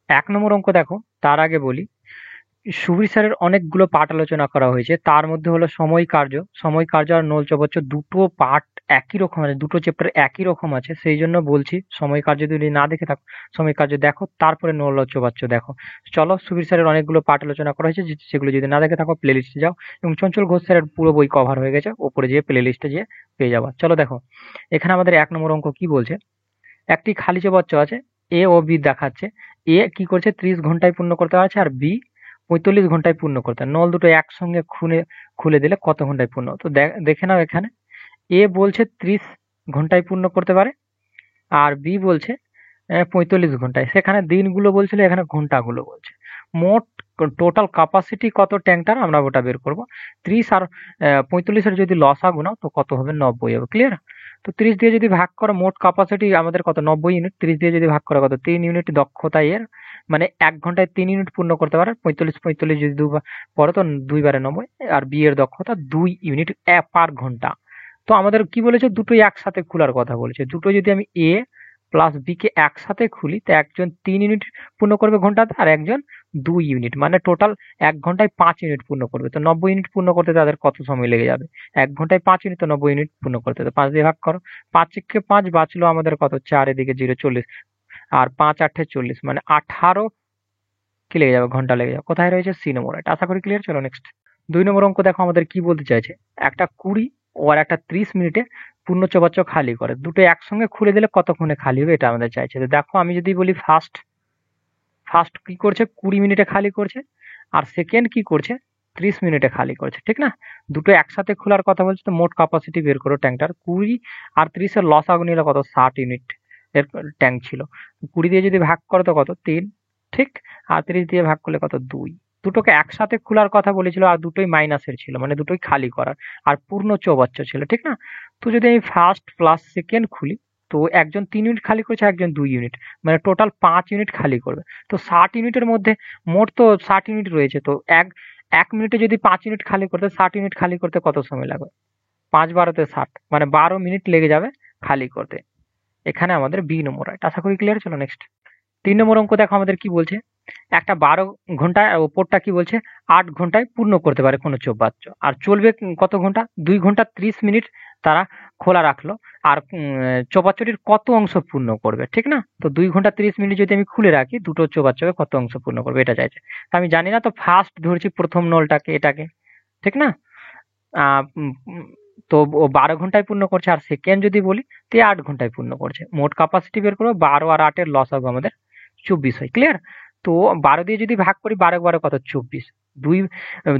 এক নম্বর অঙ্ক দেখো, তার আগে বলি সুবীর স্যারের অনেকগুলো পাঠ আলোচনা করা হয়েছে। তার মধ্যে হলো সময় কার্য আর নল চৌবাচ্চ দুটো পাঠ একই রকম আছে, দুটো চ্যাপ্টার একই রকম আছে, সেই জন্য বলছি সময় কার্য যদি না দেখে থাকো সময় কার্য দেখো, তারপরে নল আর চৌবাচ্চ দেখো। চলো, সুবীর স্যারের অনেকগুলো পাঠ আলোচনা করা হয়েছে, সেগুলো যদি না দেখে থাকো প্লে লিস্টে যাও, এবং চঞ্চল ঘোষ স্যারের পুরো বই কভার হয়ে গেছে, ওপরে যেয়ে প্লে লিস্টে যেয়ে পেয়ে যাবা। চলো দেখো, এখানে আমাদের এক নম্বর অঙ্ক কি বলছে। একটি খালি চৌবাচ্চ আছে, এ ও বি দেখাচ্ছে। এ কি করছে, 30 ঘন্টায় পূর্ণ করতে পারছে, আর বি 45 ঘন্টায় পূর্ণ করতে হয়। নল দুটো একসঙ্গে খুলে দিলে কত ঘন্টায় পূর্ণ? তো দেখে নাও এখানে, এ বলছে 30 ঘন্টায় পূর্ণ করতে পারে, আর বি বলছে 45 ঘন্টায়। সেখানে দিনগুলো বলছিল, এখানে ঘন্টাগুলো বলছে। মোট টোটাল ক্যাপাসিটি কত ট্যাঙ্কটার, আমরা ওটা বের করব। 30 আর 45-এর যদি লসাগু নাও তো কত হবে, 90 হবে। ক্লিয়ার? তো 30 দিয়ে যদি ভাগ করো, মোট ক্যাপাসিটি আমাদের কত, 90 ইউনিট। 30 দিয়ে যদি ভাগ করো কত, 3 ইউনিট দক্ষতা এর, মানে 1 ঘন্টায় 3 ইউনিট পূর্ণ করতে পারে। 45 যদি দুবার পড়ো তো 2 বারে 90। আর বি এর দক্ষতা 2 ইউনিট পার ঘন্টা। তো আমাদের কি বলেছে, দুটোই একসাথে খোলার কথা বলেছে। দুটো যদি আমি এ প্লাস বি কে একসাথে খুলি, তো একজন 3 ইউনিট পূর্ণ করবে ঘন্টাতে, আর একজন 2 ইউনিট, মানে টোটাল 1 ঘন্টায় 5 ইউনিট পূর্ণ করবে। তো 90 ইউনিট পূর্ণ করতে তাদের কত সময় লেগে যাবে? 1 ঘন্টায় 5 ইউনিট, তো 90 ইউনিট পূর্ণ করতে। তো 5 দিয়ে ভাগ করো, 5 একে 5 বাঁচলো আমাদের কত, 4, এদিকে 0 40, আর 5 8 40, মানে 18 কি লেগে যাবে, ঘন্টা লেগে যাবে। কোথায় রয়েছে, সি নম্বর। এটা আশা করি ক্লিয়ার। চলো নেক্সট। 2 নম্বর অঙ্ক দেখো, আমাদের কি বলতে চাইছে। একটা 20 ও আর একটা 30 মিনিটে পূর্ণ চৌবাচ্চ খালি করে, দুটো একসঙ্গে খুলে দিলে কতক্ষণে খালি হবে, এটা আমাদের চাইছে। তো দেখো, আমি যদি বলি ফার্স্ট ফার্স্ট কি করছে, 20 মিনিটে খালি করছে, আর সেকেন্ড কি করছে, 30 মিনিটে খালি করছে, ঠিক না? দুটো একসাথে খোলার কথা বলছে, তো মোট ক্যাপাসিটি বের করো ট্যাঙ্কটার। 20 আর 30 এর লসাগু নিলে কত, 60 ইউনিট এর ট্যাঙ্ক ছিল। 20 দিয়ে যদি ভাগ করো তো কত, 3, ঠিক? আর 30 দিয়ে ভাগ করলে কত, 2। দুটোকে একসাথে খোলার কথা বলেছিল, আর দুটোই মাইনাসের ছিল, মানে দুটোই খালি করার, আর পূর্ণ চৌবাচ্চ ছিল, ঠিক না? তো যদি আমি ফার্স্ট প্লাস সেকেন্ড খুলি, তো একজন 3 ইউনিট খালি করেছে, একজন 2 ইউনিট, মানে টোটাল 5 ইউনিট খালি করবে। তো 60 ইউনিটের মধ্যে মোট তো 60 ইউনিট রয়েছে, তো এক মিনিটে যদি 5 ইউনিট খালি করতে, 60 ইউনিট খালি করতে কত সময় লাগবে? 5 12 তে 60, মানে 12 মিনিট লেগে যাবে খালি করতে। এখানে আমাদের বি নম্বর রাইট। আশা করি ক্লিয়ার। চলো নেক্সট। 3 নম্বর অঙ্ক দেখো, আমাদের কি বলছে। একটা 12 ঘন্টায়, আর ওপরটা কি বলছে, 8 ঘন্টায় পূর্ণ করতে পারে কোনো চৌবাচ্চ, আর চলবে কত ঘন্টা, 2 ঘন্টা 30 মিনিট তারা খোলা রাখলো। আর চৌবাচ্চটির কত অংশ পূর্ণ করবে, ঠিক না? তো 2 ঘন্টা 30 মিনিট যদি আমি খুলে রাখি, দুটো চৌবাচ্চকে কত অংশ পূর্ণ করবে, এটা চাইছে। তো আমি জানি না, তো ফার্স্ট ধরছি প্রথম নলটাকে, এটাকে, ঠিক না? আহ, উম, উম, তো ও 12 ঘন্টায় পূর্ণ করছে, আর সেকেন্ড যদি বলি তো 8 ঘন্টায় পূর্ণ করছে। মোট ক্যাপাসিটি বের করবো, 12 আর 8 এর লস হবে আমাদের 24 হয়। ক্লিয়ার? তো 12 দিয়ে যদি ভাগ করি, 12 12 কত, 24। দুই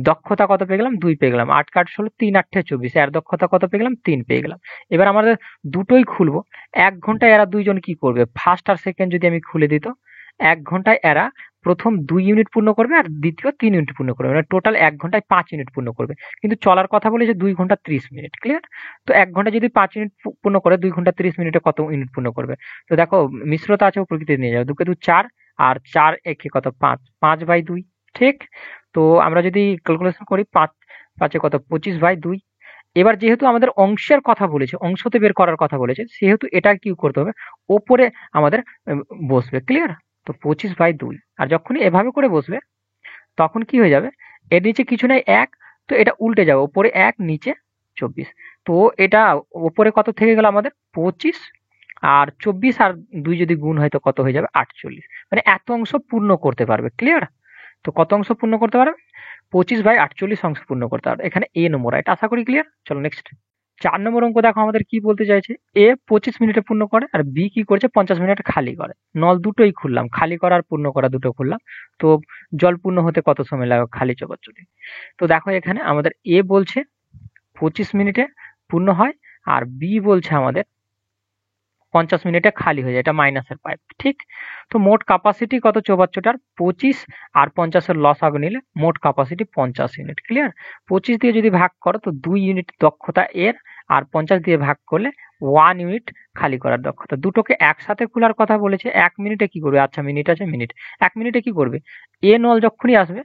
দক্ষতা কত পেয়ে গেলাম, 2 পেয়ে গেলাম। 8 কাঠ 16, 3 8 24, এর দক্ষতা কত পেয়ে গেলাম, 3 পেয়ে গেলাম। এবার আমাদের দুটোই খুলবো। 1 ঘন্টায় এরা দুইজন কি করবে, ফার্স্ট আর সেকেন্ড যদি আমি খুলে দিত, 1 ঘন্টায় এরা প্রথম 2 ইউনিট পূর্ণ করবে, আর দ্বিতীয় 3 ইউনিট পূর্ণ করবে, মানে টোটাল 1 ঘন্টায় 5 ইউনিট পূর্ণ করবে। কিন্তু চলার কথা বলেছে 2 ঘন্টা 30 মিনিট। ক্লিয়ার? তো 1 ঘন্টা যদি 5 ইউনিট পূর্ণ করে, 2 ঘন্টা 30 মিনিটে কত ইউনিট পূর্ণ করবে? তো দেখো, মিশ্রতা আছে, ও প্রকৃতি নিয়ে যাবে। 2 কে 2 4, আর 4 একে কত, 5, 5/2, ঠিক? তো আমরা যদি ক্যালকুলেশন করি, 5 5 এ কত, 25/2। এবার যেহেতু আমাদের অংশের কথা বলেছে, অংশতে বের করার কথা বলেছে, সেহেতু এটা কি করতে হবে, ওপরে আমাদের বসবে। ক্লিয়ার? তো 25/2, আর যখনই এভাবে করে বসবে, তখন কি হয়ে যাবে, এর নিচে কিছু নাই, 1, তো এটা উল্টে যাবে, উপরে 1 নিচে 24। তো এটা উপরে কত থেকে গেল আমাদের, 25, আর 24 আর 2 যদি গুণ হয় তো কত হয়ে যাবে, 48। মানে এত অংশ পূর্ণ করতে পারবে। ক্লিয়ার? তো কত অংশ পূর্ণ করতে পারবে, 25/48 অংশ পূর্ণ করতে পারবে। এখানে এ নম্বর রাইট। আশা করি ক্লিয়ার। চলো নেক্সট। 4 নম্বর অঙ্ক দেখো, আমাদের কি বলতে চাইছে। এ 25 মিনিটে পূর্ণ করে, আর বি কি করছে, 50 মিনিটে খালি করে। নল দুটোই খুললাম, খালি করা আর পূর্ণ করা দুটো খুললাম। তো জল পূর্ণ হতে কত সময় লাগে খালি চৌবাচ্চটি? তো দেখো, এখানে আমাদের এ বলছে 25 মিনিটে পূর্ণ হয়, আর বি বলছে আমাদের 50 মিনিটে খালি হয়ে যায়, এটা মাইনাসের পাইপ, ঠিক? তো মোট ক্যাপাসিটি কত চৌবাচ্চটার, 25 আর 50-এর লসাগু নিলে মোট ক্যাপাসিটি 50 ইউনিট। ক্লিয়ার? 25 দিয়ে যদি ভাগ করো, তো 2 ইউনিট দক্ষতা এর, আর 50 দিয়ে ভাগ করলে 1 ইউনিট খালি করার দক্ষতা। দুটোকে একসাথে খোলার কথা বলেছে। 1 মিনিটে কি করবে, আচ্ছা মিনিট আছে, মিনিট 1 মিনিটে কি করবে, এ নল যখনই আসবে,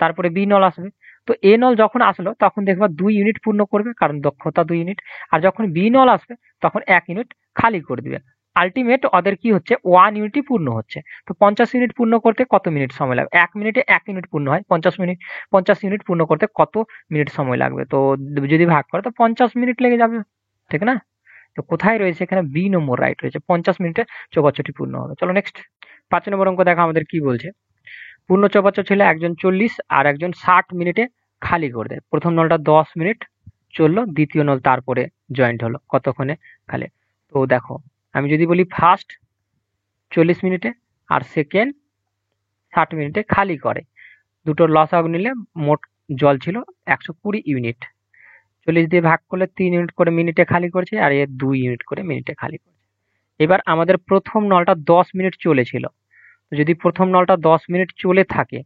তারপরে বি নল আসবে। তো এ নল যখন আসলো, তখন দেখবা 2 ইউনিট পূর্ণ করবে, কারণ দক্ষতা 2 ইউনিট। আর যখন বি নল আসবে, তখন 1 ইউনিট খালি করে দিবে। আলটিমেট ওদের কি হচ্ছে 1 ইউনিটই পূর্ণ হচ্ছে। তো 50 ইউনিট পূর্ণ করতে কত মিনিট সময় লাগবে? 1 মিনিটে 1 ইউনিট পূর্ণ হয়। 50 ইউনিট পূর্ণ করতে কত মিনিট সময় লাগবে? তো যদি ভাগ করে তো 50 মিনিট লেগে যাবে, ঠিক না? তো কোথায় রয়েছে এখানে? বি নম্বর রাইট রয়েছে, 50 মিনিটে চৌবাচ্চাটি পূর্ণ হবে। চলো নেক্সট 5 নম্বর অঙ্ক দেখো আমাদের কি বলছে। পূর্ণ চৌবাচ্চা ছিল একজন 40 আর একজন 60 মিনিটে খালি করে দেয়। প্রথম নলটা 10 মিনিট চললো, দ্বিতীয় নল তারপরে জয়েন্ট হলো, কতক্ষণে খালি? তো দেখো আমি যদি বলি ফার্স্ট 40 মিনিটে আর সেকেন্ড 60 মিনিটে খালি করে, দুটোর লসাগু নিলে মোট জল ছিল 120 ইউনিট। 40 দিয়ে ভাগ করলে 3 ইউনিট করে মিনিটে খালি করছে, আর এর 2 ইউনিট করে মিনিটে খালি করছে। এবার আমাদের প্রথম নলটা 10 মিনিট চলেছিল, যদি প্রথম নলটা 10 মিনিট চলে থাকে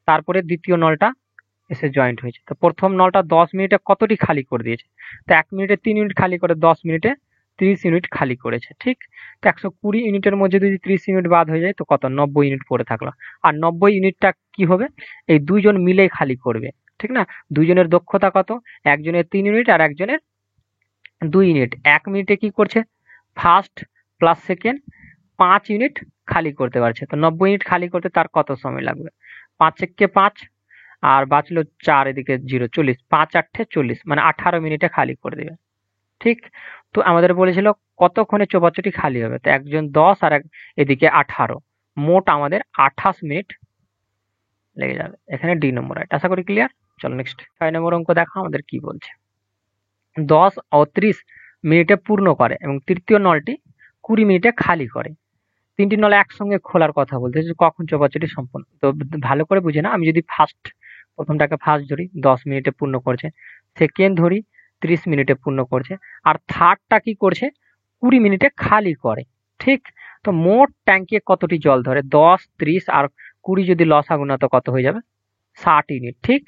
তারপরে দ্বিতীয় নলটা এসে জয়েন্ট হয়েছে, তো প্রথম নলটা 10 মিনিটে কতটি খালি করে দিয়েছে? তো 1 মিনিটে 3 ইউনিট খালি করে 10 মিনিটে 30 ইউনিট খালি করেছে, ঠিক? তো 120 ইউনিটের মধ্যে যদি 30 ইউনিট বাদ হয়ে যায় তো কত? 90 ইউনিট পড়ে থাকলো। আর 90 ইউনিটটা কি হবে? এই দুইজন মিলেই খালি করবে, ঠিক না? দুইজনের দক্ষতা কত? একজনের 3 ইউনিট আর একজনের 2 ইউনিট। 1 মিনিটে কি করছে? ফার্স্ট প্লাস সেকেন্ড 5 ইউনিট খালি করতে পারছে। তো 90 ইউনিট খালি করতে তার কত সময় লাগবে? 5 একে 5 আর বাঁচলো 4, এদিকে 0, 40, 5 8 40, মানে 18 মিনিটে খালি করে দেবে, ঠিক? তো আমাদের বলেছিল কতক্ষণে চৌবাচ্চাটি খালি হবে? তো একজন 10 আর এদিকে 18, মোট আমাদের 28 মিনিট লেগে যাবে। এখানে ডি নম্বর রাইট। আশা করি ক্লিয়ার। চলো নেক্সট 6 নম্বর অঙ্ক দেখো আমাদের কি বলছে। 10 ও 30 মিনিটে পূর্ণ করে এবং তৃতীয় নলটি 20 মিনিটে খালি করে। তিনটি নল একসঙ্গে খোলার কথা বলতে, কখন চৌবাচ্চাটি সম্পূর্ণ? তো ভালো করে বুঝে না, আমি যদি প্রথমটাকে ফার্স্ট ধরি 10 মিনিটে পূর্ণ করছে, সেকেন্ড ধরি 30 মিনিটে পূর্ণ করছে, আর থার্ডটা কি করছে? 20 মিনিটে খালি করে, ঠিক? তো মোট ট্যাঙ্কে কতটি জল ধরে? 10, 30 আর 20 যদি লসাগু নাও তো কত হয়ে যাবে? 60 ইউনিট, ঠিক?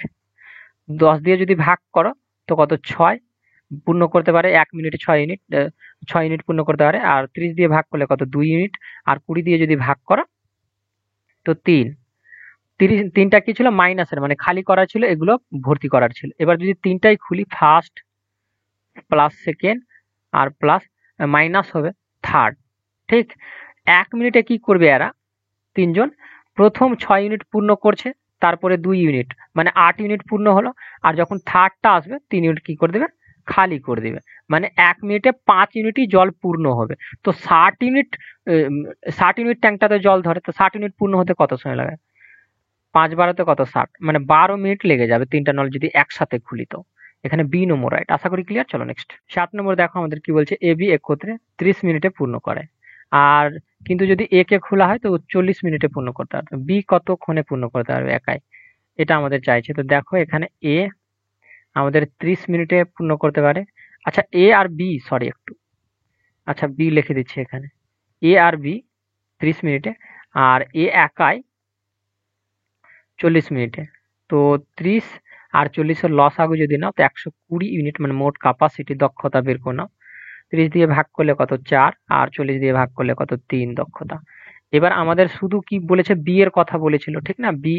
10 দিয়ে যদি ভাগ করো তো কত? 6 পূর্ণ করতে পারে 1 মিনিটে 6 ইউনিট, 6 ইউনিট পূর্ণ করতে পারে। আর 30 দিয়ে ভাগ করলে কত? 2 ইউনিট। আর 20 দিয়ে যদি ভাগ করো তো 3। 3টা কি ছিল? মাইনাসের, মানে খালি করা ছিল, এগুলো ভর্তি করার ছিল। এবার যদি 3টাই খুলি, ফার্স্ট প্লাস সেকেন্ড আর প্লাস মাইনাস হবে থার্ড, ঠিক? 1 মিনিটে কি করবে এরা তিনজন? প্রথম 6 ইউনিট পূর্ণ করছে, তারপরে 2 ইউনিট, মানে 8 ইউনিট পূর্ণ হলো। আর যখন থার্ডটা আসবে 3 ইউনিট কি করে দেবে? খালি করে দেবে। মানে 1 মিনিটে 5 ইউনিটই জল পূর্ণ হবে। তো 60 ইউনিট 60 ইউনিট ট্যাঙ্কটাতে জল ধরে, তো 60 ইউনিট পূর্ণ হতে কত সময় লাগে? 5 12 কত? 60, মানে 12 মিনিট লেগে যাবে তিনটা নল যদি একসাথে খুলি। তো এখানে বি নম্বর রাইট। আশা করি ক্লিয়ার। চলো নেক্সট 7 নম্বর দেখো আমাদের কি বলছে। এ বি একত্রে 30 মিনিটে পূর্ণ করে, আর কিন্তু যদি এ কে খোলা হয় তো 40 মিনিটে পূর্ণ করতে পারবে। বি কতক্ষণে পূর্ণ করতে পারবে একাই? এটা আমাদের চাইছে। তো দেখো এখানে এ আমাদের 30 মিনিটে পূর্ণ করতে পারে। আচ্ছা এ আর বি, সরি একটু, আচ্ছা বি লিখে দিচ্ছি এখানে। এ আর বি 30 মিনিটে, আর এ একাই 40 মিনিটে। তো 30 আর 40-এর লসাগু যদি নাও তো 120 ইউনিট, মানে মোট ক্যাপাসিটি দক্ষতা বের করে নাও। 30 দিয়ে ভাগ করলে কত? 4, আর 40 দিয়ে ভাগ করলে কত? 3 দক্ষতা। এবার আমাদের শুধু কি বলেছে? বি এর কথা বলেছিল, ঠিক না? বি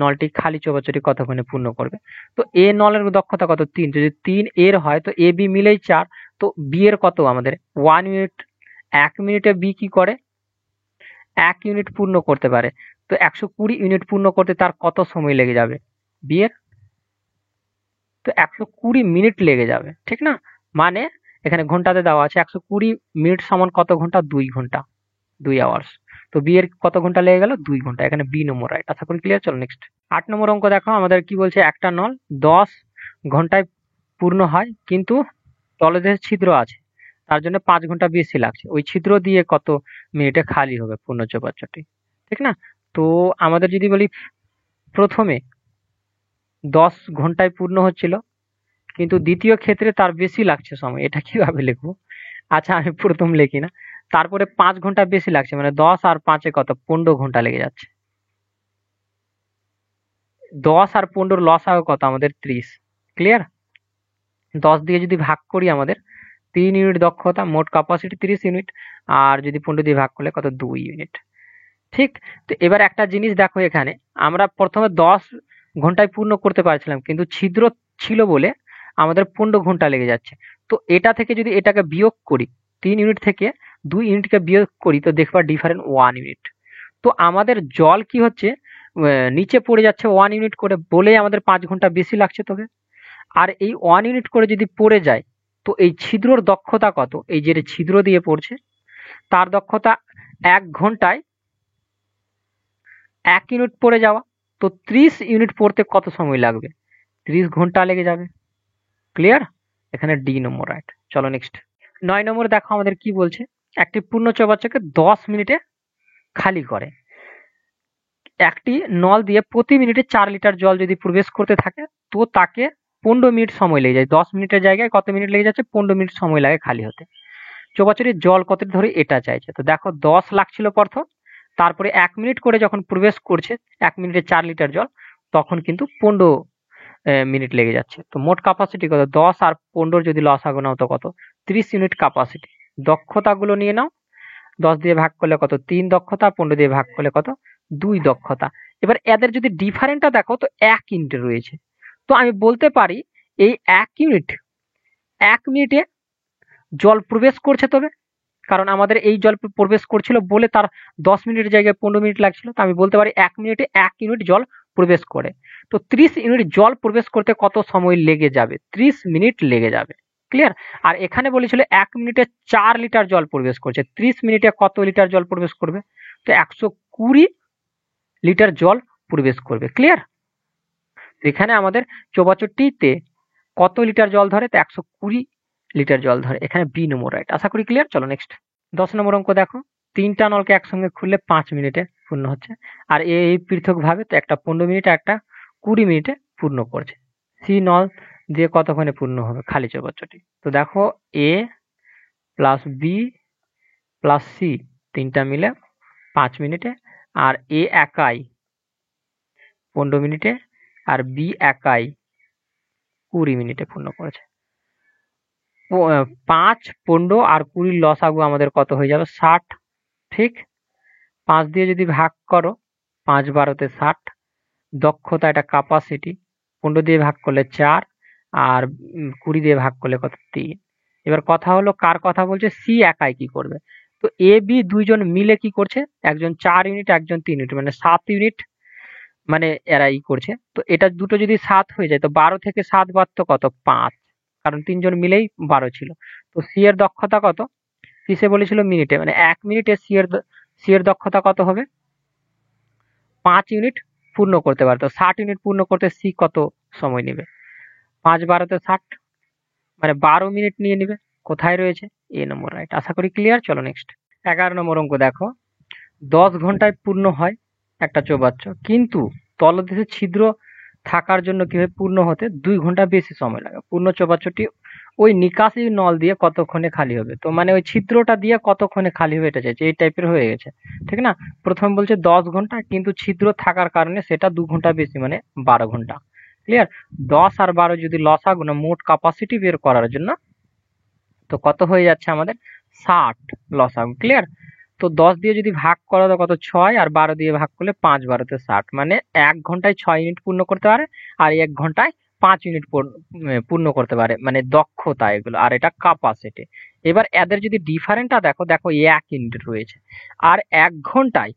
নলটি খালি চৌবাচ্চাটি কতক্ষণে পূর্ণ করবে? তো এ নলের দক্ষতা কত? 3। যদি 3 এর হয় তো এ বি মিলেই 4। তো বি এর কত আমাদের? 1 ইউনিট। 1 মিনিটে বি কি করে? 1 ইউনিট পূর্ণ করতে পারে। তো 120 ইউনিট পূর্ণ করতে তার কত সময় লেগে যাবে বি এর? তো 120 মিনিট লেগে যাবে, ঠিক না? মানে এখানে ঘন্টাতে দেওয়া আছে 120 মিনিট সমান কত ঘন্টা? 2 ঘন্টা, 2 আওয়ার্স। তো বি এর কত ঘন্টা লেগে গেল? 2 ঘন্টা। এখানে বি নম্বর রাইট। আশা করি ক্লিয়ার। চলো নেক্সট 8 নম্বর অঙ্ক দেখো আমাদের কি বলছে। একটা নল 10 ঘন্টায় পূর্ণ হয়, কিন্তু তলদেশে ছিদ্র আছে, তার জন্য 5 ঘন্টা বেশি লাগছে। ওই ছিদ্র দিয়ে কত মিনিটে খালি হবে পূর্ণ চৌবাচ্চাটি, ঠিক না? তো আমাদের যদি বলি প্রথমে 10 ঘন্টায় পূর্ণ হচ্ছিল, কিন্তু দ্বিতীয় ক্ষেত্রে তার বেশি লাগছে সময়, এটা কিভাবে লিখবো? আচ্ছা আমি প্রথম লিখি না, তারপরে 5 ঘন্টা বেশি লাগছে, মানে 10 আর 5-এ কত? 15 ঘন্টা লেগে যাচ্ছে। 10 আর 15 লসাগু কত আমাদের? 30। ক্লিয়ার? 10 দিয়ে যদি ভাগ করি আমাদের 3 ইউনিট দক্ষতা, মোট ক্যাপাসিটি 30 ইউনিট, আর যদি 15 দিয়ে ভাগ করলে কত? 2 ইউনিট, ঠিক? তো এবার একটা জিনিস দেখো এখানে, আমরা প্রথমে 10 ঘন্টায় পূর্ণ করতে পারছিলাম, কিন্তু ছিদ্র ছিল বলে আমাদের 15 ঘন্টা লেগে যাচ্ছে। তো এটা থেকে যদি এটাকে বিয়োগ করি 3 ইউনিট থেকে 2 ইউনিটকে বিয়োগ করি তো দেখবা ডিফারেন্ট 1 ইউনিট। তো আমাদের জল কি হচ্ছে নিচে পড়ে যাচ্ছে 1 ইউনিট করে বলেই আমাদের 5 ঘন্টা বেশি লাগছে তবে। আর এই 1 ইউনিট করে যদি পড়ে যায় তো এই ছিদ্রর দক্ষতা কত, এই যে ছিদ্র দিয়ে পড়ছে তার দক্ষতা 1 ঘন্টায় 1 ইউনিট পড়ে যাওয়া। তো 30 ইউনিট পড়তে কত সময় লাগবে? 30 ঘন্টা লেগে যাবে। ক্লিয়ার? এখানে ডি নম্বর রাইট। চলো নেক্সট 9 নম্বর দেখো আমাদের কি বলছে, একটি পূর্ণ চৌবাচ্চাকে 10 মিনিটে খালি করে। একটি নল দিয়ে প্রতি মিনিটে 4 লিটার জল যদি প্রবেশ করতে থাকে তো তাকে 15 মিনিট সময় লেগে যায়। 10 মিনিটের জায়গায় কত মিনিট লেগে যাচ্ছে? 15 মিনিট সময় লাগে খালি হতে। চৌবাচ্চাটির জল কত ধরে এটা চাইছে। তো দেখো 10 লাগছিল প্রথম, তারপরে 1 মিনিট করে যখন প্রবেশ করছে 1 মিনিটে 4 লিটার জল, তখন কিন্তু 15 মিনিট লেগে যাচ্ছে। তো মোট ক্যাপাসিটি কত? 10 আর 15 যদি লসাগু নাও তো কত? 30 ইউনিট ক্যাপাসিটি। দক্ষতাগুলো নিয়ে নাও, 10 দিয়ে ভাগ করলে কত? 3 দক্ষতা, 15 দিয়ে ভাগ করলে কত? 2 দক্ষতা। এবার এদের যদি ডিফারেন্টটা দেখো তো 1 ইউনিট রয়েছে। তো আমি বলতে পারি এই 1 ইউনিট 1 মিনিটে জল প্রবেশ করছে তবে, কারণ আমাদের এই জল প্রবেশ করছিল বলে তার 10 মিনিটের জায়গায় 15 মিনিট লাগছিল। তো আমি বলতে পারি 1 মিনিটে 1 ইউনিট জল প্রবেশ করে। তো 30 ইউনিট জল প্রবেশ করতে কত সময় লেগে যাবে? 30 মিনিট লেগে যাবে। ক্লিয়ার? আর এখানে বলেছিল 1 মিনিটে 4 লিটার জল প্রবেশ করছে, 30 মিনিটে কত লিটার জল প্রবেশ করবে? তো 120 লিটার জল প্রবেশ করবে। ক্লিয়ার? এখানে আমাদের চৌবাচ্চাটিতে কত লিটার জল ধরে? তো 120 লিটার জল ধরে। এখানে বি নম্বর রাইট। আশা করি ক্লিয়ার। চলো নেক্সট 10 নম্বর অঙ্ক দেখো, 3টা নলকে একসঙ্গে খুললে 5 মিনিটে পূর্ণ হচ্ছে। আর এই পৃথক ভাবে, তো একটা 15 মিনিট একটা 20 মিনিটে পূর্ণ করছে। সি নল দিয়ে কতক্ষণে পূর্ণ হবে খালি চৌবাচ্চাটি? তো দেখো এ প্লাস বি প্লাস সি 3টা মিলে 5 মিনিটে, আর এ একাই 15 মিনিটে, আর বি একাই 20 মিনিটে পূর্ণ করেছে। 5, 15 আর 20 লসাগু আমাদের কত হয়ে যাবে? 60। ঠিক? 5 দিয়ে যদি ভাগ করো, 5 12 60। দক্ষতা এটা ক্যাপাসিটি, 15 দিয়ে ভাগ করলে 4, আর 20 দিয়ে ভাগ করলে কত? 3। এবার কথা হলো কার কথা বলছে? সি একাই কি করবে? তো এ বি দুইজন মিলে কি করছে? একজন 4 ইউনিট একজন 3 ইউনিট, মানে 7 ইউনিট, মানে এরা করছে। তো এটা দুটো যদি 7 হয়ে যায় তো 12 থেকে 7 বাদ তো কত? 5, কারণ 3জন মিলেই 12 ছিল। তো সি এর দক্ষতা কত? কিসে বলেছিল? মিনিটে, মানে 1 মিনিটে সি এর দক্ষতা কত হবে? 5 ইউনিট পূর্ণ করতে পারে। তো 60 ইউনিট পূর্ণ করতে সি কত সময় নেবে? 5 12 60, মানে 12 মিনিট নিয়ে নেবে। কোথায় রয়েছে? এ নম্বর রাইট। আশা করি ক্লিয়ার। চলো নেক্সট 11 নম্বর অঙ্ক দেখো, 10 ঘন্টায় পূর্ণ হয় একটা চৌবাচ্চা, কিন্তু তলদেশে ছিদ্র থাকার জন্য কি হয়? পূর্ণ হতে 2 ঘন্টা বেশি সময় লাগে। পূর্ণ চৌবাচ্চাটি ওই নিকাশি নল দিয়ে কতক্ষণে খালি হবে? তো মানে ওই ছিদ্রটা দিয়ে কতক্ষণে খালি হবে এটা চাইছে, এই টাইপের হয়ে গেছে। ঠিক না? প্রথম বলছে 10 ঘন্টা, কিন্তু ছিদ্র থাকার কারণে সেটা 2 ঘন্টা বেশি, মানে 12 ঘন্টা। ক্লিয়ার? 10 আর 12 যদি লসাগু না মোট ক্যাপাসিটি বের করার জন্য, তো কত হয়ে যাচ্ছে আমাদের? 60 লসাগু। ক্লিয়ার? তো 10 দিয়ে যদি ভাগ করা তো কত? 6, আর 12 দিয়ে ভাগ করলে 5 12 60, মানে 1 ঘন্টায় 6 ইউনিট পূর্ণ করতে পারে, আর 1 ঘন্টায় 5 ইউনিট পূর্ণ করতে পারে, মানে দক্ষতা এগুলো, আর এটা ক্যাপাসিটি। এবার এদের যদি ডিফারেন্টটা দেখো, দেখো 1 ইউনিট রয়েছে, আর 1 ঘন্টায়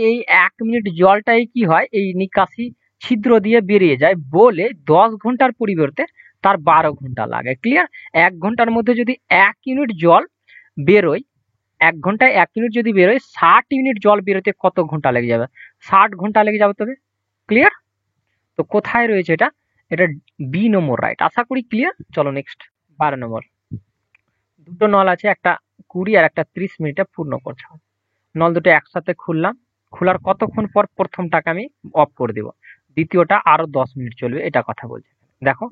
এই 1 মিনিট জলটাই কি হয়? এই নিকাশি ছিদ্র দিয়ে বেরিয়ে যায় বলে 10 ঘন্টার পরিবর্তে তার 12 ঘন্টা লাগে। ক্লিয়ার? 1 ঘন্টার মধ্যে যদি 1 ইউনিট জল বেরোয়, 1 ঘন্টায় 1 ইউনিট যদি বেরোয়, 60 ইউনিট জল বেরোতে কত ঘন্টা লেগে যাবে? 60 ঘন্টা লেগে যাবে তবে। ক্লিয়ার? তো কোথায় রয়েছে এটা? এটা বি নম্বর রাইট। আশা করি ক্লিয়ার। চলো নেক্সট 12 নম্বর। দুটো নল আছে, একটা 20 আর একটা 30 মিনিটে পূর্ণ করছে। নল দুটো একসাথে খুললাম, খোলার কতক্ষণ পর প্রথমটাকে আমি অফ করে দেব, দ্বিতীয়টা আরো 10 মিনিট চলবে, এটা কথা বলছে। দেখো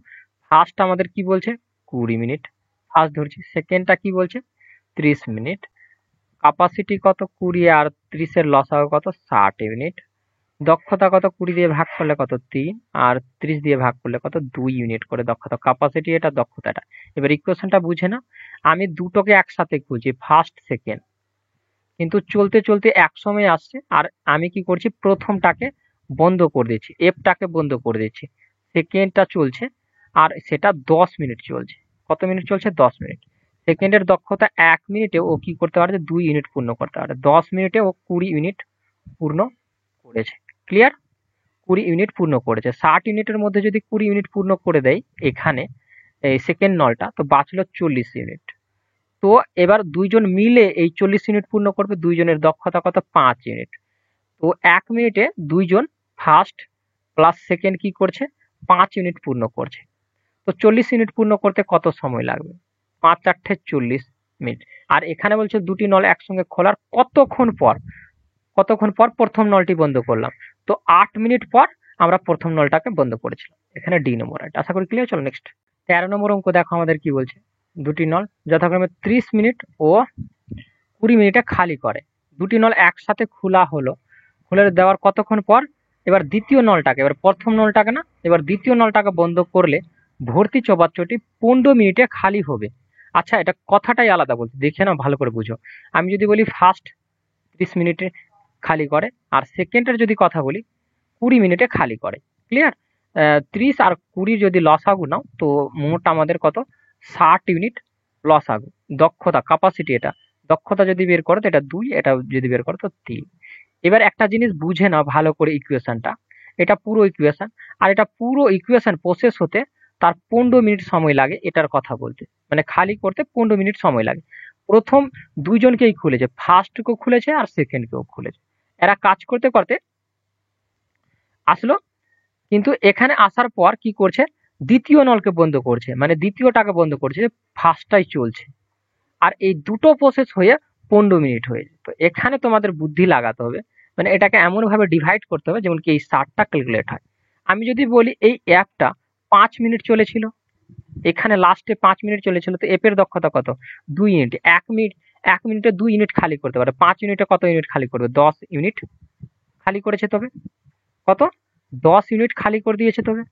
ফার্স্ট আমাদের কি বলছে? 20 মিনিট ফার্স্ট ধরছি, সেকেন্ডটা কি বলছে? 30 মিনিট। ক্যাপাসিটি কত? 20, আর 30 এর লসাগু কত? 60 ইউনিট। দক্ষতা কত? 20 দিয়ে ভাগ করলে কত? 3, আর 30 দিয়ে ভাগ করলে কত? 2 ইউনিট করে দক্ষতা। ক্যাপাসিটি এটা, দক্ষতাটা। এবার ইকুয়েশনটা বুঝে নাও, আমি দুটোকে একসাথে খুঁজি, ফার্স্ট সেকেন্ড, কিন্তু চলতে চলতে এক সময় আসছে, আর আমি কি করছি? প্রথমটাকে বন্ধ করে দিচ্ছি, এফটাকে বন্ধ করে দিচ্ছি, সেকেন্ডটা চলছে, আর সেটা 10 মিনিট চলছে। কত মিনিট চলছে? 10 মিনিট। সেকেন্ডের দক্ষতা 1 মিনিটে ও কি করতে পারে? 2 ইউনিট পূর্ণ করতে পারে। 10 মিনিটে ও 20 ইউনিট পূর্ণ করেছে। ক্লিয়ার? 20 ইউনিট পূর্ণ করেছে। 60 ইউনিটের মধ্যে যদি 20 ইউনিট পূর্ণ করে দেয় এখানে এই সেকেন্ড নলটা, তো বাঁচলো 40 ইউনিট। তো এবার দুইজন মিলে এই 40 ইউনিট পূর্ণ করবে। দুইজনের দক্ষতা কত? 5 ইউনিট। তো 1 মিনিটে দুইজন ফার্স্ট প্লাস সেকেন্ড কি করছে? 5 ইউনিট পূর্ণ করছে। তো 40 ইউনিট পূর্ণ করতে কত সময় লাগবে? 5 4 40 মিনিট। আর এখানে বলছে দুটি নল একসঙ্গে খোলার কতক্ষণ পর? কতক্ষণ পর প্রথম নলটি বন্ধ করলাম? তো 8 মিনিট পর আমরা প্রথম নলটাকে বন্ধ করেছিলাম। এখানে ডি নম্বর রাইট। আশা করি ক্লিয়ার। চলো নেক্সট 13 নম্বর অঙ্ক দেখো আমাদের কি বলছে। দুটি নল যথাক্রমে 30 মিনিট ও 20 মিনিটে খালি করে। দুটি নল একসাথে খোলা হলো। খুলে দেওয়ার কতক্ষণ পর এবার দ্বিতীয় নলটাকে, এবার প্রথম নলটাকে না, এবার দ্বিতীয় নলটাকে বন্ধ করলে ভর্তি চৌবাচ্চাটি 15 মিনিটে খালি হবে। আচ্ছা, এটা কথাটাই আলাদা বলছে, দেখে না ভালো করে বুঝো। আমি যদি বলি ফার্স্ট 30 মিনিটে খালি করে, আর সেকেন্ডের যদি কথা বলি 20 মিনিটে খালি করে। ক্লিয়ার? 30 আর 20 যদি লসাগু নাও তো মোট আমাদের কত? 60 ইউনিট লসাগু। দক্ষতা ক্যাপাসিটি, এটা দক্ষতা যদি বের করো তো এটা 2, এটা যদি বের করো তো 3। এবার একটা জিনিস বুঝে নাও ভালো করে, ইকুয়েশনটা, এটা পুরো ইকুয়েশন, আর এটা পুরো ইকুয়েশন প্রসেস হতে তার 15 মিনিট সময় লাগে। এটার কথা বলতে মানে খালি করতে 15 মিনিট সময় লাগে। প্রথম দুইজনকেই খুলেছে, ফার্স্টকেও খুলেছে আর সেকেন্ডকেও খুলেছে। এরা কাজ করতে করতে আসলো, কিন্তু এখানে আসার পর কি করছে? দ্বিতীয় নলকে বন্ধ করছে, মানে দ্বিতীয়টাকে বন্ধ করছে, ফার্স্টটাই চলছে। আর এই দুটো প্রসেস হয়ে 15 মিনিট হয়েছে। তো এখানে তোমাদের বুদ্ধি লাগাতে হবে, মানে এটাকে এমন ভাবে ডিভাইড করতে হবে যেমন কি এই 60টা ক্যালকুলেট হয়। আমি যদি বলি এই অ্যাপটা 5 মিনিট চলেছিল, এখানে লাস্টে 5 মিনিট চলেছিল, তো এপের দক্ষতা কত? 2 ইউনিট। 1 মিনিটে 2 ইউনিট খালি করতে পারে। 5 ইউনিটে কত ইউনিট খালি করবে? 10 ইউনিট খালি করেছে। তবে কত? 10 ইউনিট খালি করে দিয়েছে। তবে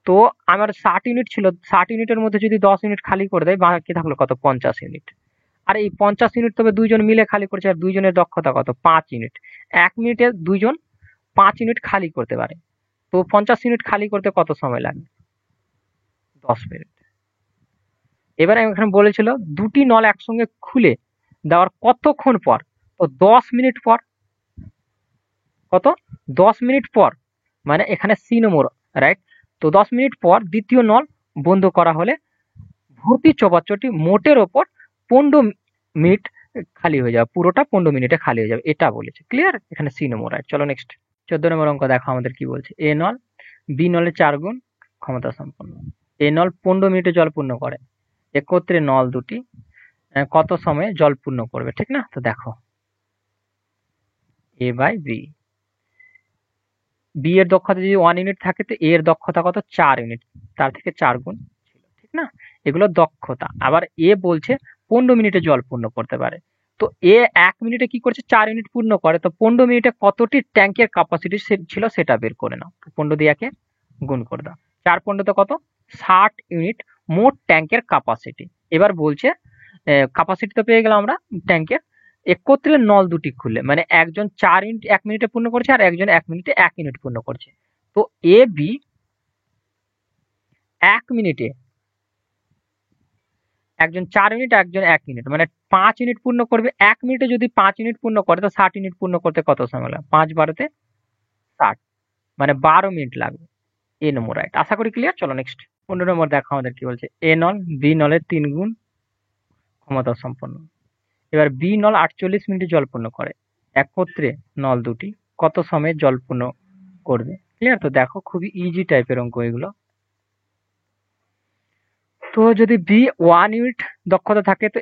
তো আমার 60 ইউনিট ছিল, 60 ইউনিটের মধ্যে যদি 10 ইউনিট খালি করে দেয়, বাকি থাকলো কত? 50 ইউনিট। আর এই 50 ইউনিট তবে দুইজন মিলে খালি করছে, আর দুইজনের দক্ষতা কত? 5 ইউনিট। 1 মিনিটে দুইজন 5 ইউনিট খালি করতে পারে। তো 50 ইউনিট খালি করতে কত সময় লাগে? 10 মিনিট। এবারে এখানে বলেছিল দুটি নল একসঙ্গে খুলে দেওয়ার কতক্ষণ পর? তো 10 মিনিট পর। কত? 10 মিনিট পর, মানে এখানে সি নম্বর রাইট। তো 10 মিনিট পর দ্বিতীয় নল বন্ধ করা হলে ভর্তি চৌবাচ্চাটি মোটের ওপর 15 মিনিট খালি হয়ে যাবে। পুরোটা 15 মিনিটে খালি হয়ে যাবে, এটা বলেছে। ক্লিয়ার? এখানে সি নম্বর রাইট। চলো নেক্সট 14 নম্বর অঙ্ক দেখো আমাদের কি বলছে। এ নল বি নলের 4 গুণ ক্ষমতা সম্পন্ন। এ নল 15 মিনিটে জল পূর্ণ করে। একত্রে নল দুটি কত সময়ে জল পূর্ণ করবে? ঠিক না? তো দেখো এ বাই বি। বি এর দক্ষতা যদি 1 ইউনিট থাকে তো এ এর দক্ষতা কত? 4 ইউনিট, তার থেকে 4 গুণ ছিল। ঠিক না? এগুলো দক্ষতা। আবার এ বলছে 15 মিনিটে জল পূর্ণ করতে পারে। তো এ 1 মিনিটে কি করছে? 4 ইউনিট পূর্ণ করে। তো 15 মিনিটে কতটি ট্যাঙ্কের ক্যাপাসিটি ছিল সেটা বের করে নাও। 15 দিয়ে একে গুণ করে দাও। 4 15 তে কত? 60 ইউনিট মোট ট্যাঙ্কের ক্যাপাসিটি। এবার বলছে ক্যাপাসিটি তো পেয়ে গেলাম আমরা ট্যাঙ্কের। একত্রে নল দুটি খুললে, মানে একজন 4 ইউনিট 1 মিনিটে পূর্ণ করছে আর একজন 1 মিনিটে 1 ইউনিট পূর্ণ করছে। তো এ বি 1 মিনিটে, একজন 4 ইউনিট একজন 1 মিনিট, মানে 5 ইউনিট পূর্ণ করবে। 1 মিনিটে যদি 5 ইউনিট পূর্ণ করে তো 60 ইউনিট পূর্ণ করতে কত সময় লাগে? 5 12 60, মানে 12 মিনিট লাগবে। এ নম্বর রাইট। আশা করি ক্লিয়ার। চলো নেক্সট 15 নম্বর দেখো আমাদের কি বলছে। এ নল বি নলের 3 গুণ ক্ষমতা সম্পন্ন। এবার বি নল 48 মিনিটে জল পূর্ণ করে। একত্রে নল দুটি কত সময়ে জল পূর্ণ করবে? ক্লিয়ার? তো দেখো খুবই ইজি টাইপের অঙ্ক এগুলো। তো যদি বি 1 ইউনিট দক্ষতা থাকে তো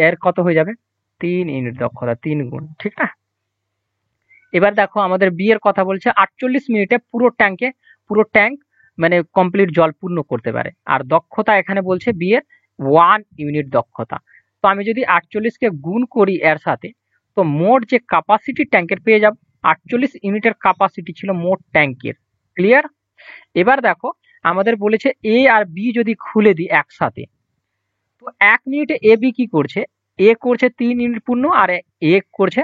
এর কত হয়ে যাবে? 3 ইউনিট দক্ষতা, 3 গুণ। ঠিক না? এবার দেখো আমাদের বি এর কথা বলছে 48 মিনিটে পুরো ট্যাঙ্ক মানে কমপ্লিট জল পূর্ণ করতে পারে। আর দক্ষতা এখানে বলছে বি এর 1 ইউনিট দক্ষতা। তো আমি যদি 48কে গুণ করি এর সাথে, তো মোট যে ক্যাপাসিটি ট্যাঙ্কের পেয়ে যাব। 48 ইউনিটের ক্যাপাসিটি ছিল মোট ট্যাঙ্কের। ক্লিয়ার? এবার দেখো আমাদের বলেছে এ আর বি যদি খুলে দিই একসাথে, তো 1 মিনিটে এ বি কি করছে? এ করছে 3 ইউনিট পূর্ণ আর এ করছে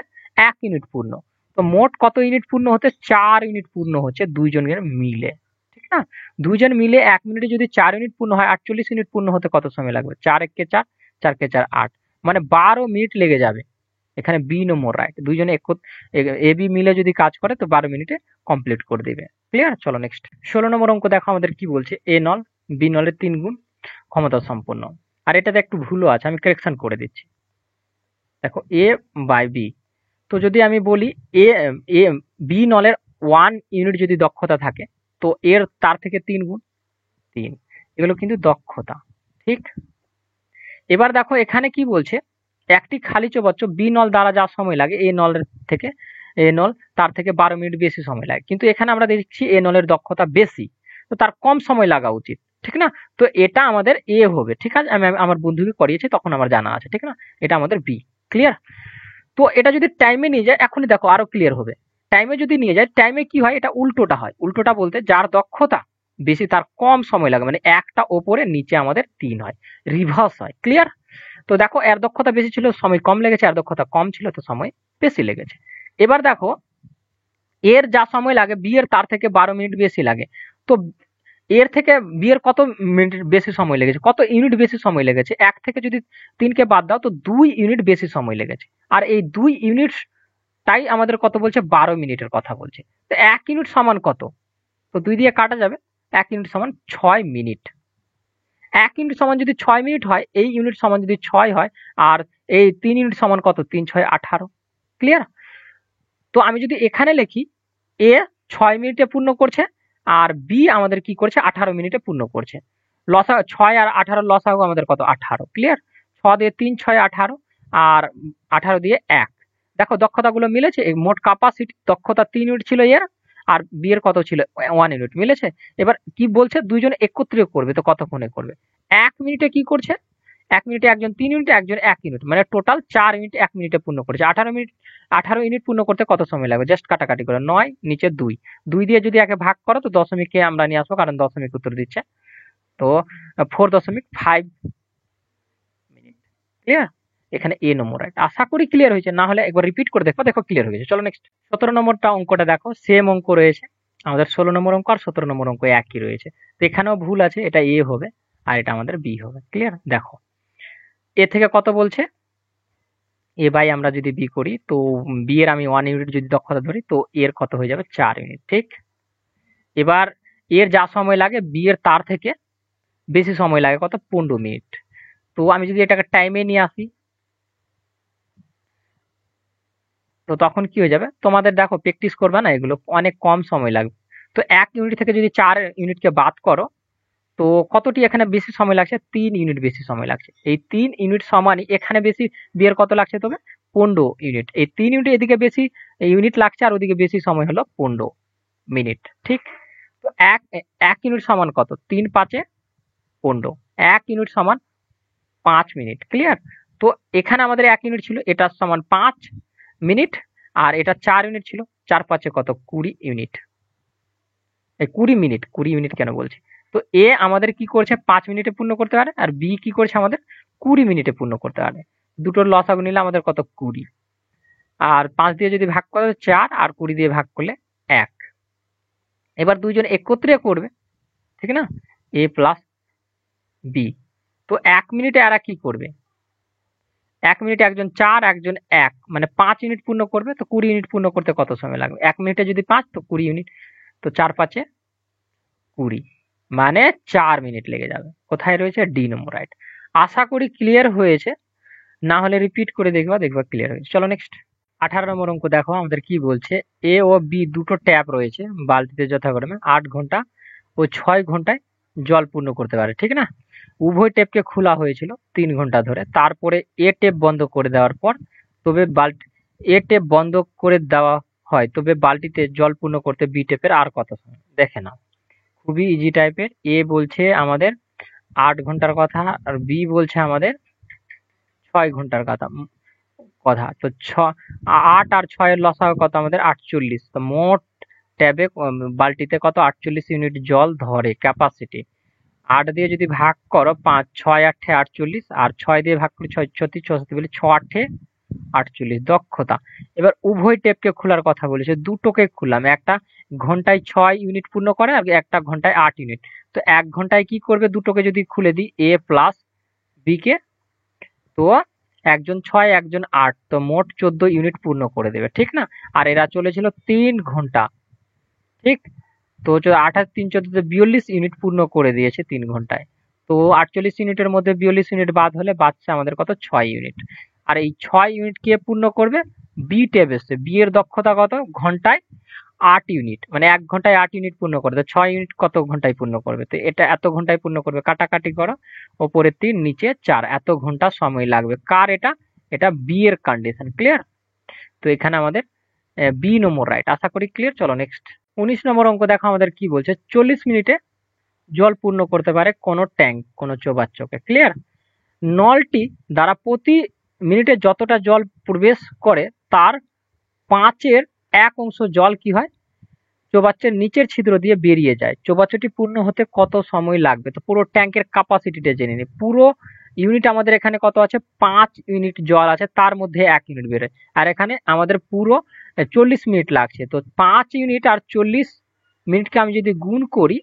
1 ইউনিট পূর্ণ। তো মোট কত ইউনিট পূর্ণ হচ্ছে? 4 ইউনিট পূর্ণ হচ্ছে দুইজনের মিলে। ঠিক না? না? দুইজন মিলে 1 মিনিটে যদি 4 ইউনিট পূর্ণ হয়, 48 ইউনিট পূর্ণ হতে কত সময় লাগবে? 4 একে 4, 4 কে 4 8, মানে 12 মিনিট লেগে যাবে। এখানে বি নম্বর রাইট। দুইজনে এ বি মিলে যদি কাজ করে তো 12 মিনিটে কমপ্লিট করে দিবে। ক্লিয়ার? চলো নেক্সট। 16 নম্বর অঙ্ক দেখো আমাদের কি বলছে, এ নল বি নলের 3 গুণ ক্ষমতা সম্পন্ন। আর এটাতে একটু ভুলও আছে, আমি কারেকশন করে দিচ্ছি। দেখো এ বাই বি, তো যদি আমি বলি এ এ বি নলের 1 ইউনিট যদি দক্ষতা থাকে, তো এর তার থেকে 3 গুণ 3, এগুলো কিন্তু দক্ষতা। ঠিক, এবার দেখো এখানে কি বলছে, একটি খালি চৌবাচ্চ বি নল দ্বারা যা সময় লাগে এ নলের থেকে, এ নল তার থেকে 12 মিনিট বেশি সময় লাগে, কিন্তু এখানে আমরা দেখছি এ নলের দক্ষতা বেশি, তো তার কম সময় লাগা উচিত, ঠিক না? তো এটা আমাদের এ হবে। ঠিক আছে, আমি আমার বন্ধুকে করিয়েছি তখন আমার জানা আছে, ঠিক না? এটা আমাদের বি। ক্লিয়ার? তো এটা যদি টাইমে নিয়ে যায়, এখনই দেখো আরো ক্লিয়ার হবে। টাইমে যদি নিয়ে যায়, টাইমে কি হয়, এটা উল্টোটা হয়। উল্টোটা বলতে যার দক্ষতা বেশি তার কম সময় লাগে, মানে একটা ওপরে নিচে আমাদের 3 হয়, রিভার্স হয়। ক্লিয়ার? তো দেখো এর দক্ষতা বেশি ছিল, সময় কম লেগেছে, এর দক্ষতা কম ছিল তো সময় বেশি লেগেছে। এবার দেখো এর যা সময় লাগে বি এর তার থেকে 12 মিনিট বেশি লাগে, তো এর থেকে বি এর কত মিনিট বেশি সময় লেগেছে, কত ইউনিট বেশি সময় লেগেছে? 1 থেকে যদি 3 কে বাদ দাও তো 2 ইউনিট বেশি সময় লেগেছে। আর এই 2 ইউনিট তাই আমাদের কত বলছে, 12 মিনিটের কথা বলছে। তো 1 ইউনিট সমান কত? তো 2 দিয়ে কাটা যাবে, 1 ইউনিট সমান 6 মিনিট। 1 ইউনিট সমান যদি 6 মিনিট হয়, এই ইউনিট সমান যদি 6 হয়, আর এই 3 ইউনিট সমান কত, 3 6 18। ক্লিয়ার? তো আমি যদি এখানে লিখি এ 6 মিনিটে পূর্ণ করছে, আর বি আমাদের কি করছে, 18 মিনিটে পূর্ণ করছে। লসা 6 আর 18 লসাগু আমাদের কত, 18। ক্লিয়ার? 6 দিয়ে 3 6 18, আর 18 দিয়ে 1। দেখো দক্ষতাগুলো মিলেছে, এই মোট ক্যাপাসিটি দক্ষতা 3 ইউনিট ছিল এর, আর বি এর কত ছিল, 1 ইউনিট মিলেছে। এবার কি বলছে, দুইজনে একত্রে করবে, তো কতক্ষণে করবে? 1 মিনিটে কি করছে, 1 মিনিটে একজন 3 ইউনিট, একজন 1 ইউনিট, মানে টোটাল 4 ইউনিট 1 মিনিটে পূর্ণ করেছে। 18 মিনিট, 18 ইউনিট পূর্ণ করতে কত সময় লাগবে? জাস্ট কাটাকাটি করে 9 নিচে 2, 2 দিয়ে যদি একে ভাগ করো তো দশমিককে আমরা নিয়ে আসবো, কারণ দশমিক উত্তর দিচ্ছে। তো 4.5 মিনিট। ক্লিয়ার? এখানে এ নম্বর রাইট। আশা করি ক্লিয়ার হয়েছে, না হলে একবার রিপিট করে দেখো, দেখো ক্লিয়ার হয়েছে। চলো নেক্সট। 17 নম্বরটা অঙ্কটা দেখো, সেম অঙ্ক রয়েছে আমাদের। 16 নম্বর অঙ্ক আর 17 নম্বর অঙ্ক একই রয়েছে, তো এখানেও ভুল আছে, এটা এ হবে আর এটা আমাদের বি হবে। ক্লিয়ার? দেখো এ থেকে কত বলছে, এ বাই আমরা যদি বি করি, তো বি এর আমি 1 ইউনিট যদি দক্ষতা ধরি, তো এর কত হয়ে যাবে, 4 ইউনিট। ঠিক, এবার এর যা সময় লাগে বি এর তার থেকে বেশি সময় লাগে, কত, 15 মিনিট। তো আমি যদি এটাকে টাইমে নিয়ে আসি, তো তখন কি হয়ে যাবে, তোমাদের দেখো প্র্যাকটিস করবে না, এগুলো অনেক কম সময় লাগবে। তো 1 ইউনিট থেকে যদি 4 ইউনিটকে বাদ করো, তো কতটি এখানে বেশি সময় লাগছে, 3 ইউনিট বেশি সময় লাগছে। এই 3 ইউনিট সমানই এখানে বেশি, বি এর কত লাগছে তবে, 15 ইউনিট। এই 3 ইউনিট এদিকে বেশি ইউনিট লাগছে, আর ওদিকে বেশি সময় হলো 15 মিনিট। ঠিক, তো এক ইউনিট সমান কত, 3 5 15, 1 ইউনিট সমান 5 মিনিট। ক্লিয়ার? তো এখানে আমাদের 1 ইউনিট ছিল, এটা সমান 5 মিনিট, আর এটা 4 ইউনিট ছিল, 4 5 কত, 20 ইউনিট। এই 20 মিনিট, 20 ইউনিট কেন বলছি, তো এ আমাদের কি করছে, 5 মিনিটে পূর্ণ করতে পারে, আর বি কি করছে আমাদের 20 মিনিটে পূর্ণ করতে পারে। দুটোর লসাগু নিলে আমাদের কত, 20, আর 5 দিয়ে যদি ভাগ করে 4, আর 20 দিয়ে ভাগ করলে 1। এবার দুইজন একত্রে করবে, ঠিক না, এ প্লাস বি। তো 1 মিনিটে এরা কি করবে, 1 মিনিটে একজন 4 একজন 1, মানে 5 ইউনিট পূর্ণ করবে। তো 20 ইউনিট পূর্ণ করতে কত সময় লাগবে, 1 মিনিটে যদি 5 তো 20 ইউনিট, তো 4 5 20, মানে 4 মিনিট লেগে যাবে। কোথায় রয়েছে, ডি নম্বর রাইট। আশা করি ক্লিয়ার হয়েছে, না হলে রিপিট করে দেখবা, দেখবা ক্লিয়ার হয়েছে। চলো নেক্সট। 18 নম্বর অঙ্ক দেখো আমাদের কি বলছে, এ ও বি দুটো ট্যাপ রয়েছে, বালতিতে যথাক্রমে 8 ঘন্টা ও 6 ঘন্টায় জল পূর্ণ করতে পারে। ঠিক না? উভয় ট্যাপকে খোলা হয়েছিল 3 ঘন্টা ধরে, তারপরে এ ট্যাপ বন্ধ করে দেওয়ার পর তবে এ ট্যাপ বন্ধ করে দেওয়া হয়, তবে বালতিতে জল পূর্ণ করতে বি ট্যাপের আর কত সময়? দেখে নাও, খুবই ইজি টাইপের। এ বলছে আমাদের 8 ঘন্টার কথা, আর বি বলছে আমাদের 6 ঘন্টার কথা। তো 8 আর 6 এর লসাগু কত আমাদের, 48। তো মোট ট্যাবে বালতিতে কত, 48 ইউনিট জল ধরে ক্যাপাসিটি। 8 দিয়ে যদি ভাগ করো 5, 6 8 48, আর 6 দিয়ে ভাগ করি 6 34 64, বলে 6 8 48 দক্ষতা। এবার উভয় টেপকে খোলার কথা বলেছে, দুটোকে খুললাম, একটা ঘন্টায় 6 ইউনিট পূর্ণ করে আর একটা ঘন্টায় 8 ইউনিট। তো 1 ঘন্টায় কি করবে, দুটোকে যদি খুলে দিই এ প্লাস বি কে, তো একজন 6 একজন 8, তো মোট 14 ইউনিট পূর্ণ করে দেবে, ঠিক না? আর এরা চলেছিল 3 ঘন্টা, ঠিক? তো 28 3 14 42 ইউনিট পূর্ণ করে দিয়েছে 3 ঘন্টায়। তো 48 ইউনিটের মধ্যে 42 ইউনিট বাদ হলে বাচ্চা আমাদের কত, 6 ইউনিট। আর এই 6 ইউনিট কে পূর্ণ করবে, বি টেপ এসছে, বি এর দক্ষতা কত, ঘন্টায় 8 ইউনিট, মানে 1 ঘন্টায় 8 ইউনিট পূর্ণ করবে। 6 ইউনিট কত ঘন্টায় পূর্ণ করবে, তো এটা এত ঘন্টায় পূর্ণ করবে, কাটাকাটি করো, ওপরে 3 নিচে 4, এত ঘন্টা সময় লাগবে। কার এটা, এটা বি এর কন্ডিশন, ক্লিয়ার? তো এখানে আমাদের বি নম্বর রাইট, আশা করি ক্লিয়ার। চলো নেক্সট 19 নম্বর অঙ্ক দেখো আমাদের কি বলছে, 40 মিনিটে জল পূর্ণ করতে পারে কোন ট্যাঙ্ক, কোন চৌবাচ্চাকে, ক্লিয়ার? নলটি দ্বারা প্রতি মিনিটে যতটা জল প্রবেশ করে তার 1/5 জল কি হয়, চৌবাচ্চার নিচের ছিদ্র দিয়ে বেরিয়ে যায়। চৌবাচ্চাটি পূর্ণ হতে কত সময় লাগবে? তো পুরো ট্যাঙ্কের ক্যাপাসিটিটা জেনে নিই। পুরো ইউনিট আমাদের এখানে কত আছে, 5 ইউনিট জল আছে, তার মধ্যে 1 ইউনিট বেরোয়। আর এখানে আমাদের পুরো 40 মিনিট লাগছে। তো 5 ইউনিট আর 40 মিনিটকে আমি যদি গুণ করি,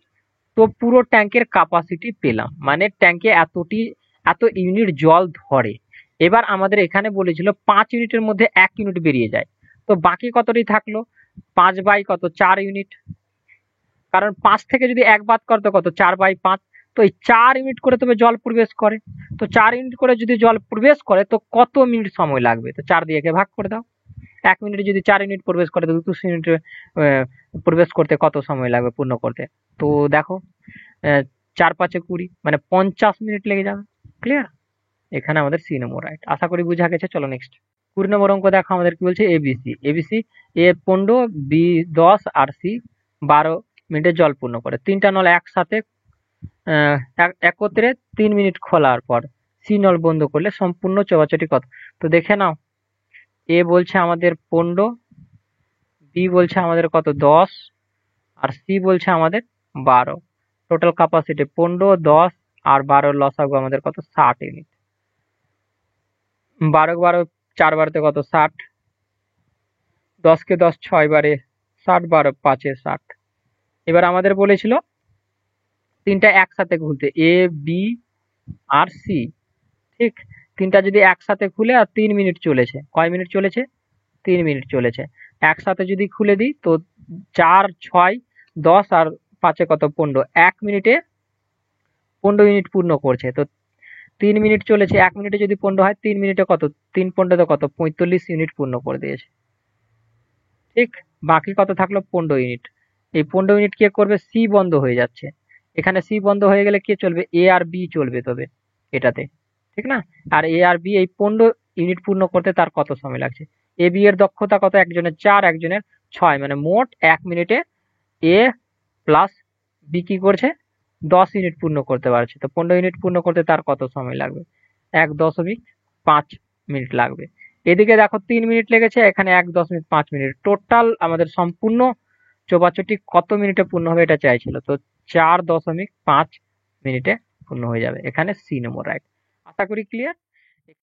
তো পুরো ট্যাঙ্কের ক্যাপাসিটি পেলাম, মানে ট্যাঙ্কে এত ইউনিট জল ধরে। এবার আমাদের এখানে বলেছিল 5 ইউনিটের মধ্যে 1 ইউনিট বেরিয়ে যায়, তো বাকি কতটি থাকলো, 5/4 ইউনিট, কারণ 5 থেকে যদি 1 বাদ করতো কত, 4/5। তো এই 4 ইউনিট করে তবে জল প্রবেশ করে, তো 4 ইউনিট করে যদি জল প্রবেশ করে তো কত মিনিট সময় লাগবে, তো 4 দিয়ে একে ভাগ করে দাও। 1 মিনিটে যদি 4 ইউনিট প্রবেশ করে তো 200 ইউনিট প্রবেশ করতে কত সময় লাগবে পূর্ণ করতে? তো দেখো 4×5 = 20, মানে 50 মিনিট লেগে যাবে, ক্লিয়ার? এখানে আমাদের সি নম্বর রাইট, আশা করি বুঝা গেছে। চলো নেক্সট 20 নম্বর অঙ্ক দেখো আমাদের কি বলছে, এবিসি। এবিসি এ 15, বি 10 আর সি 12 মিনিটে জল পূর্ণ করে। তিনটা নল একসাথে একত্রে 3 মিনিট খোলার পর সি নল বন্ধ করলে সম্পূর্ণ চৌবাচ্চাটি কত? তো দেখে নাও, এ বলছে আমাদের 15, বি বলছে আমাদের কত 10, আর সি বলছে আমাদের 12। টোটাল ক্যাপাসিটি 15, 10 আর 12 লসাগু আমাদের কত, 60 ইউনিট। 12 × 12 4 বারোতে কত, 60, 10 কে 10 6 বারে 60, 12 5 এ 60। এবার আমাদের বলেছিল তিনটা একসাথে খুলতে, এ বি আর সি, ঠিক? তিনটা যদি একসাথে খুলে আর 3 মিনিট চলেছে, কয় মিনিট চলেছে, 3 মিনিট চলেছে। একসাথে যদি খুলে দিই তো 4 6 10 আর 5 কত, 15, 1 মিনিটে 15 ইউনিট পূর্ণ করছে। তো 3 মিনিট চলেছে, 1 মিনিটে যদি 15 হয়, 3 মিনিটে কত, 3×15 কত, 45 ইউনিট পূর্ণ করে দিয়েছে, ঠিক? বাকি কত থাকলো, 15 ইউনিট। এই 15 ইউনিট কে করবে, সি বন্ধ হয়ে যাচ্ছে। এখানে সি বন্ধ হয়ে গেলে কে চলবে, এ আর বি চলবে তবে এটাতে, ঠিক না? আর এ আর বি এই 15 ইউনিট পূর্ণ করতে তার কত সময় লাগছে? এ বি এর দক্ষতা কত, একজনের 4 একজনের 6, মানে মোট 1 মিনিটে এ প্লাস বি কি করছে, 10 ইউনিট পূর্ণ করতে পারছে। তো 15 ইউনিট পূর্ণ করতে তার কত সময় লাগবে, 1.5 মিনিট লাগবে। এদিকে দেখো 3 মিনিট লেগেছে, এখানে 1.5 মিনিট, টোটাল আমাদের সম্পূর্ণ চৌবাচ্চাটি কত মিনিটে পূর্ণ হবে এটা চাইছিল। তো 4.5 মিনিটে পূর্ণ হয়ে যাবে, এখানে সি নম্বর রাইট। আশা করি ক্লিয়ার।